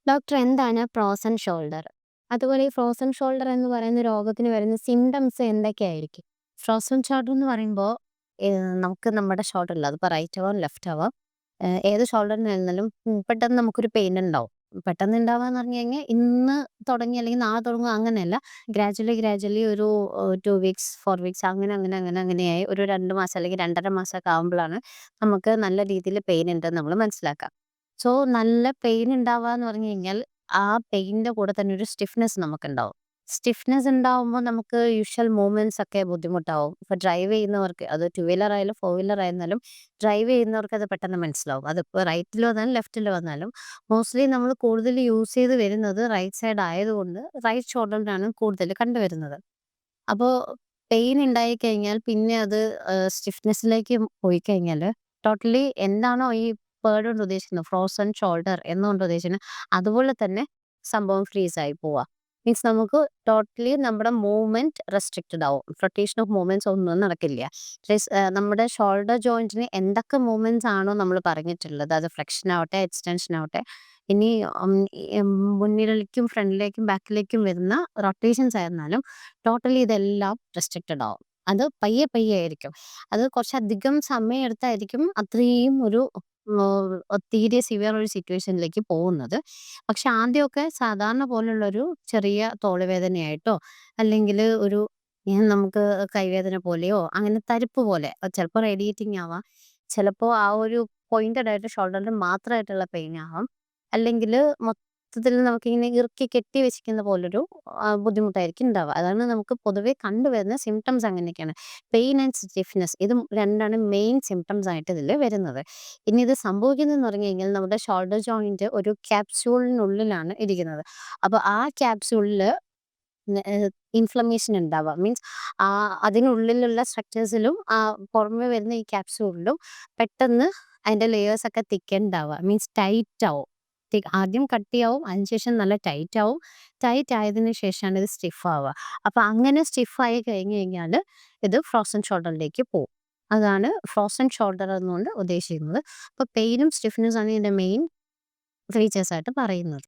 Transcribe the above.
Doctor എന്താണ് frozen shoulder? അതുപോലെ ഈ ഫ്രോസൺ ഷോൾഡർ എന്ന് പറയുന്ന രോഗത്തിന് വരുന്ന സിംപ്റ്റംസ് എന്തൊക്കെയായിരിക്കും? ഫ്രോസൺ ഷോൾഡർ എന്ന് പറയുമ്പോൾ നമുക്ക് നമ്മുടെ ഷോൾഡറിൽ അതിപ്പോൾ റൈറ്റ് ആവാം ലെഫ്റ്റ് ആവാം ഏത് ഷോൾഡറിനായിരുന്നാലും പെട്ടെന്ന് നമുക്കൊരു പെയിൻ ഉണ്ടാവും. പെട്ടെന്ന് ഉണ്ടാവാന്ന് പറഞ്ഞു കഴിഞ്ഞാൽ ഇന്ന് തുടങ്ങി അല്ലെങ്കിൽ നാളെ തുടങ്ങും അങ്ങനെയല്ല. ഗ്രാജ്വലി ഒരു 2 വീക്സ് 4 വീക്സ് അങ്ങനെയായി ഒരു 2 മാസം അല്ലെങ്കിൽ 2.5 മാസമൊക്കെ ആകുമ്പോഴാണ് നമുക്ക് നല്ല രീതിയിൽ പെയിൻ ഉണ്ടെന്ന് നമ്മൾ മനസ്സിലാക്കുക. സോ നല്ല പെയിൻ ഉണ്ടാവാന്ന് പറഞ്ഞു കഴിഞ്ഞാൽ, ആ പെയിനിന്റെ കൂടെ തന്നെ ഒരു സ്റ്റിഫ്നെസ് നമുക്കുണ്ടാവും. സ്റ്റിഫ്നെസ് ഉണ്ടാവുമ്പോൾ നമുക്ക് യൂഷ്വൽ മൂവ്മെന്റ്സ് ഒക്കെ ബുദ്ധിമുട്ടാവും. ഇപ്പൊ ഡ്രൈവ് ചെയ്യുന്നവർക്ക് അത് ടു വീലർ ആയാലും ഫോർ വീലർ ആയിരുന്നാലും ഡ്രൈവ് ചെയ്യുന്നവർക്ക് അത് പെട്ടെന്ന് മനസ്സിലാവും. അതിപ്പോൾ റൈറ്റിൽ വന്നാലും ലെഫ്റ്റിൽ വന്നാലും മോസ്റ്റ്ലി നമ്മൾ കൂടുതൽ യൂസ് ചെയ്ത് വരുന്നത് റൈറ്റ് സൈഡ് ആയതുകൊണ്ട് റൈറ്റ് ഷോൾഡറിലാണ് കൂടുതൽ കണ്ടുവരുന്നത്. അപ്പോൾ പെയിൻ ഉണ്ടായി കഴിഞ്ഞാൽ പിന്നെ അത് സ്റ്റിഫ്നെസ്സിലേക്ക് പോയി കഴിഞ്ഞാൽ ടോട്ടലി എന്താണോ ഈ പേർഡ് കൊണ്ട് ഉദ്ദേശിക്കുന്നത് ഫ്രോസൺ ഷോൾഡർ എന്നുകൊണ്ട് ഉദ്ദേശിക്കുന്നത് അതുപോലെ തന്നെ സംഭവം ഫ്രീസ് ആയി പോവാ. മീൻസ് നമുക്ക് ടോട്ടലി നമ്മുടെ മൂവ്മെന്റ് റെസ്ട്രിക്റ്റഡ് ആവും. റൊട്ടേഷൻ ഓഫ് മൂവ്മെന്റ്സ് ഒന്നും നടക്കില്ല. നമ്മുടെ ഷോൾഡർ ജോയിന്റിന് എന്തൊക്കെ മൂവ്മെന്റ്സ് ആണോ നമ്മൾ പറഞ്ഞിട്ടുള്ളത് അത് ഫ്ലെക്ഷൻ ആവട്ടെ എക്സ്റ്റൻഷൻ ആവട്ടെ ഇനി ഉം, മുന്നിലേക്കും ഫ്രണ്ടിലേക്കും ബാക്കിലേക്കും വരുന്ന റൊട്ടേഷൻസ് ആയിരുന്നാലും ടോട്ടലി ഇതെല്ലാം റെസ്ട്രിക്റ്റഡ് ആവും. അത് പയ്യെ ആയിരിക്കും. അത് കുറച്ചധികം സമയം എടുത്തായിരിക്കും അത്രയും ഒരു തീരെ സിവിയർ ഒരു സിറ്റുവേഷനിലേക്ക് പോകുന്നത്. പക്ഷെ ആദ്യമൊക്കെ സാധാരണ പോലുള്ളൊരു ചെറിയ തോളുവേദനയായിട്ടോ, അല്ലെങ്കില് ഒരു നമുക്ക് കൈവേദന പോലെയോ, അങ്ങനെ തരിപ്പ് പോലെ ചിലപ്പോൾ റേഡിയേറ്റിംഗ് ആവാം. ചിലപ്പോൾ ആ ഒരു പോയിന്റഡ് ആയിട്ട് ഷോൾഡറിൽ മാത്രമായിട്ടുള്ള പെയിൻ ആവാം. അല്ലെങ്കില് മൊത്തത്തിൽ നമുക്കിങ്ങനെ ഇറുക്കി കെട്ടി വെച്ചിരിക്കുന്ന പോലൊരു ബുദ്ധിമുട്ടായിരിക്കും ഉണ്ടാവുക. അതാണ് നമുക്ക് പൊതുവെ കണ്ടുവരുന്ന സിംപ്റ്റംസ് അങ്ങനെയൊക്കെയാണ്. പെയിൻ ആൻഡ് സ്റ്റിഫ്നെസ് ഇത് രണ്ടാണ് മെയിൻ സിംപ്റ്റംസ് ആയിട്ട് ഇതിൽ വരുന്നത്. ഇനി ഇത് സംഭവിക്കുന്നതെന്ന് പറഞ്ഞു കഴിഞ്ഞാൽ നമ്മുടെ ഷോൾഡർ ജോയിന്റ് ഒരു ക്യാപ്സ്യൂളിനുള്ളിലാണ് ഇരിക്കുന്നത്. അപ്പോൾ ആ ക്യാപ്സ്യൂളില് ഇൻഫ്ലമേഷൻ ഉണ്ടാവുക. മീൻസ് അതിനുള്ളിലുള്ള സ്ട്രക്ചേഴ്സിലും പുറമെ വരുന്ന ഈ ക്യാപ്സ്യൂളിലും പെട്ടെന്ന് അതിന്റെ ലേയേഴ്സ് ഒക്കെ തിക്കൻഡ് മീൻസ് ടൈറ്റ് ആവും. ആദ്യം കട്ടിയാവും അതിനുശേഷം നല്ല ടൈറ്റ് ആവും. ടൈറ്റ് ആയതിനു ശേഷമാണ് ഇത് സ്റ്റിഫ് ആവുക. അപ്പൊ അങ്ങനെ സ്റ്റിഫ് ആയി കഴിഞ്ഞു കഴിഞ്ഞാൽ ഇത് ഫ്രോസൺ ഷോൾഡറിലേക്ക് പോകും. അതാണ് ഫ്രോസൺ ഷോൾഡർ എന്നുകൊണ്ട് ഉദ്ദേശിക്കുന്നത്. അപ്പൊ പെയിനും സ്റ്റിഫ്നെസ് ആണ് ഇതിന്റെ മെയിൻ ഫീച്ചേഴ്സ് ആയിട്ട് പറയുന്നത്.